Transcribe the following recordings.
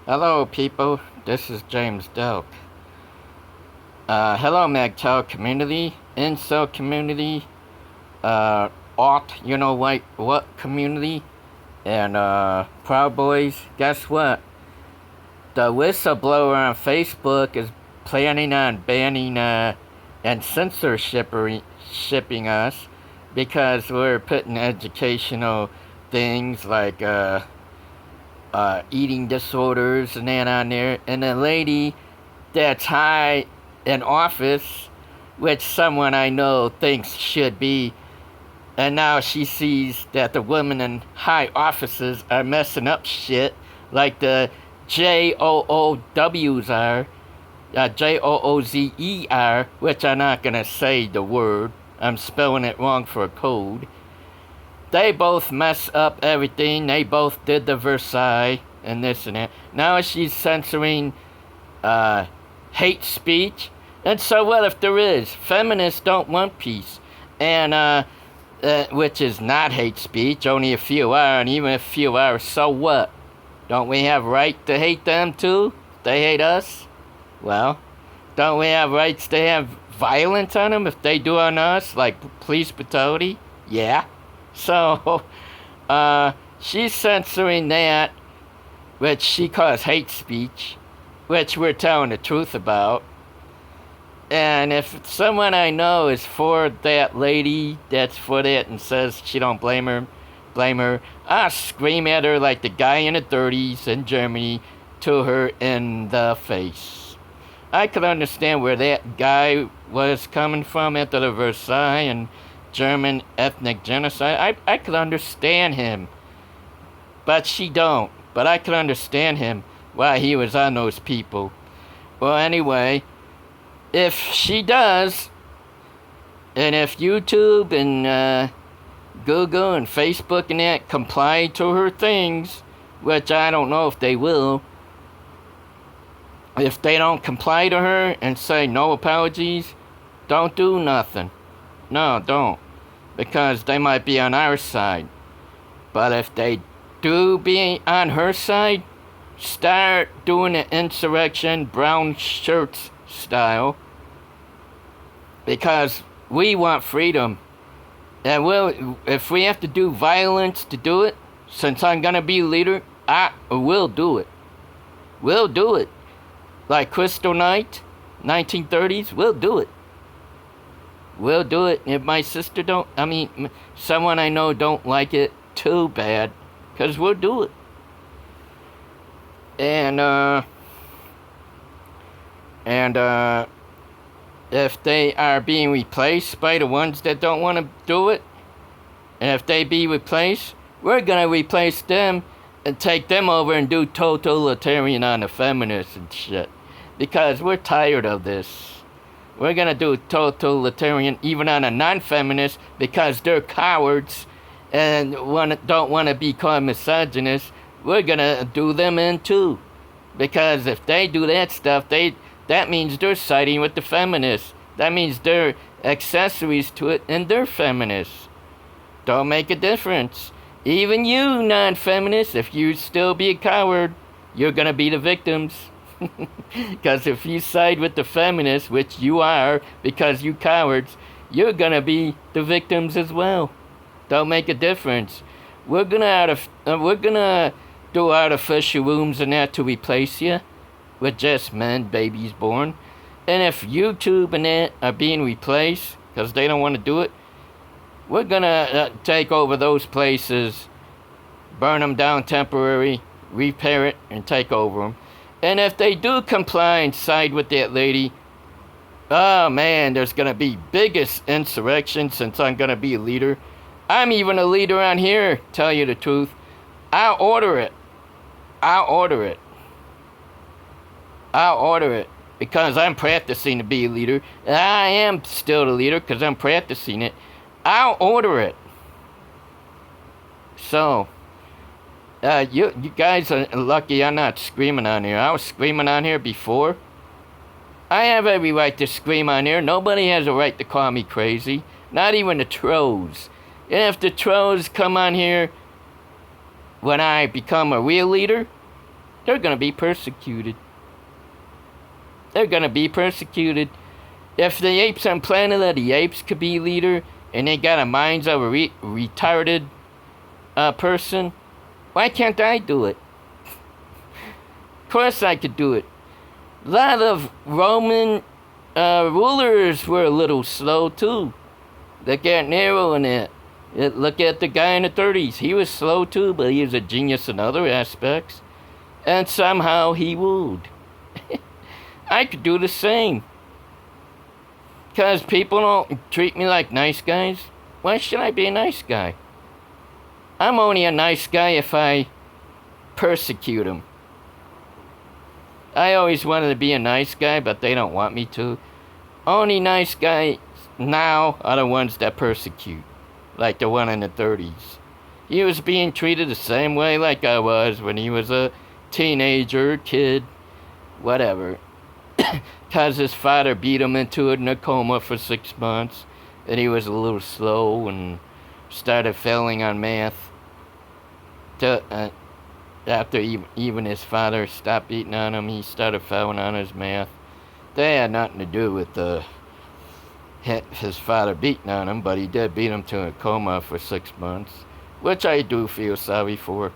Hello, people. This is James Delk. Hello, MagTel community, Incel community, you know, like what community, and Proud Boys. Guess what? The whistleblower on Facebook is planning on banning and shipping us because we're putting educational things like eating disorders and that on there. And the lady that's high in office, which someone I know thinks should be, and now she sees that the women in high offices are messing up shit like the JOOWs are, JOOZER, which I'm not gonna say the word. I'm spelling it wrong for a code. They both mess up everything. They both did the Versailles and this and that. Now she's censoring hate speech. And so what if there is? Feminists don't want peace. And, which is not hate speech. Only a few are. And even if a few are, so what? Don't we have right to hate them too? They hate us? Well, don't we have rights to have violence on them if they do on us? Like police brutality? Yeah. So, she's censoring that, which she calls hate speech, which we're telling the truth about. And if someone I know is for that lady that's for that and says she don't blame her, I'll scream at her like the guy in the 30s in Germany to her in the face. I could understand where that guy was coming from after the Versailles and German ethnic genocide. I could understand him. But she don't. But I could understand him why he was on those people. Well, anyway, if she does, and if YouTube and Google and Facebook and that comply to her things, which I don't know if they will, if they don't comply to her and say no apologies, don't do nothing. No, don't. Because they might be on our side. But if they do be on her side, start doing an insurrection, brown shirts style. Because we want freedom. And if we have to do violence to do it, since I'm gonna be leader, I will do it. We'll do it. Like Crystal Knight, 1930s, we'll do it. We'll do it. If my sister someone I know don't like it too bad, because we'll do it. And if they are being replaced by the ones that don't want to do it, and if they be replaced, we're going to replace them and take them over and do totalitarian on the feminists and shit. Because we're tired of this. We're going to do totalitarian even on a non-feminist because they're cowards and don't want to be called misogynist. We're going to do them in too. Because if they do that stuff, that means they're siding with the feminists. That means they're accessories to it and they're feminists. Don't make a difference. Even you, non-feminists, if you still be a coward, you're going to be the victims. Because if you side with the feminists, which you are, because you cowards, you're gonna be the victims as well. Don't make a difference. We're gonna do artificial wombs and that to replace you with just men, babies born. And if YouTube and that are being replaced because they don't want to do it, we're gonna take over those places, burn them down temporary, repair it, and take over them. And if they do comply and side with that lady, oh man, there's gonna be biggest insurrection since I'm gonna be a leader. I'm even a leader on here, tell you the truth. I'll order it. I'll order it. I'll order it. Because I'm practicing to be a leader. I am still the leader because I'm practicing it. I'll order it. So, you guys are lucky I'm not screaming on here. I was screaming on here before. I have every right to scream on here. Nobody has a right to call me crazy. Not even the trolls. And if the trolls come on here when I become a real leader, they're going to be persecuted. They're going to be persecuted. If the apes on Planet of the Apes could be leader, and they got a minds of a retarded person, why can't I do it? Of course I could do it. A lot of Roman rulers were a little slow too. Look at Nero and that. Look at the guy in the 30s. He was slow too, but he was a genius in other aspects. And somehow he ruled. I could do the same. Because people don't treat me like nice guys. Why should I be a nice guy? I'm only a nice guy if I persecute them. I always wanted to be a nice guy, but they don't want me to. Only nice guys now are the ones that persecute. Like the one in the 30s. He was being treated the same way like I was when he was a teenager, kid, whatever. Because his father beat him into a coma for 6 months. And he was a little slow and started failing on math. After even his father stopped beating on him, he started failing on his math. They had nothing to do with his father beating on him, but he did beat him to a coma for 6 months, which I do feel sorry for.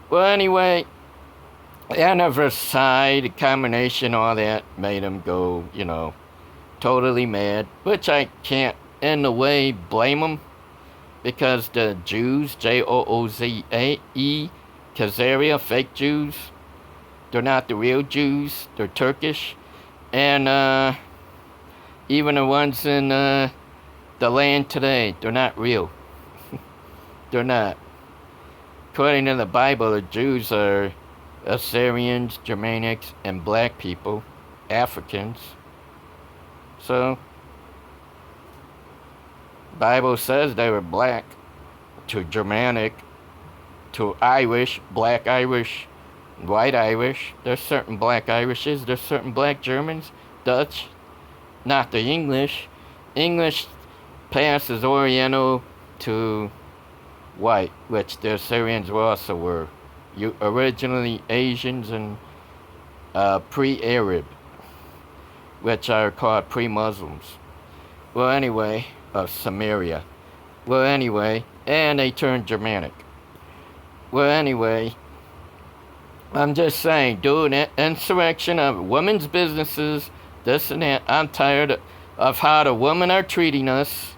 Well, anyway, and Versailles, the combination, all that made him go, totally mad, which I can't, in a way, blame him, because the Jews, Jooze, Khazaria, fake Jews, they're not the real Jews, they're Turkish, and even the ones in the land today, they're not real. They're not. According to the Bible, the Jews are Assyrians, Germanics, and black people, Africans. So, Bible says they were black to Germanic, to Irish, black Irish, white Irish. There's certain black Irishes, there's certain black Germans, Dutch, not the English. English passes Oriental to white, which the Assyrians also were. Originally Asians and pre-Arab, which are called pre-Muslims. Well, anyway, of Samaria. Well, anyway, and they turned Germanic. Well, anyway, I'm just saying, doing it, insurrection of women's businesses, this and that. I'm tired of how the women are treating us.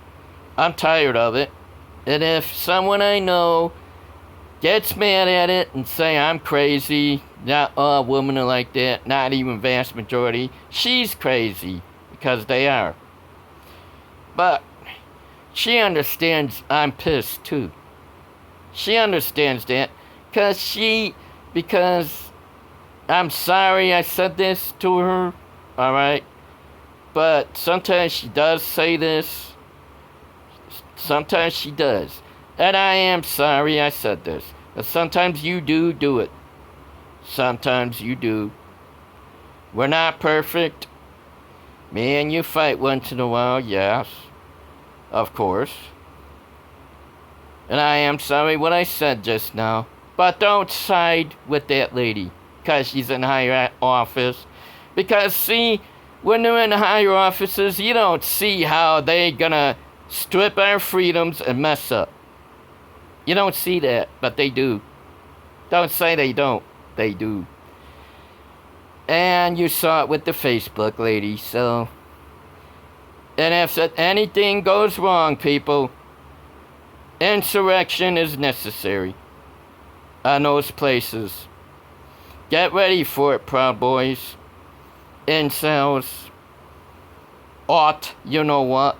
I'm tired of it. And if someone I know gets mad at it and say I'm crazy, not all women are like that, not even vast majority, she's crazy, because they are. But she understands I'm pissed too. She understands that, because I'm sorry I said this to her, alright? But sometimes she does say this. Sometimes she does. And I am sorry I said this. But sometimes you do it. Sometimes you do. We're not perfect. Me and you fight once in a while, yes. Of course. And I am sorry what I said just now. But don't side with that lady, because she's in higher office. Because, see, when they're in higher offices, you don't see how they gonna strip our freedoms and mess up. You don't see that, but they do. Don't say they don't. They do. And you saw it with the Facebook lady, so. And if anything goes wrong, people, insurrection is necessary on those places. Get ready for it, Proud Boys. Incels. You know what.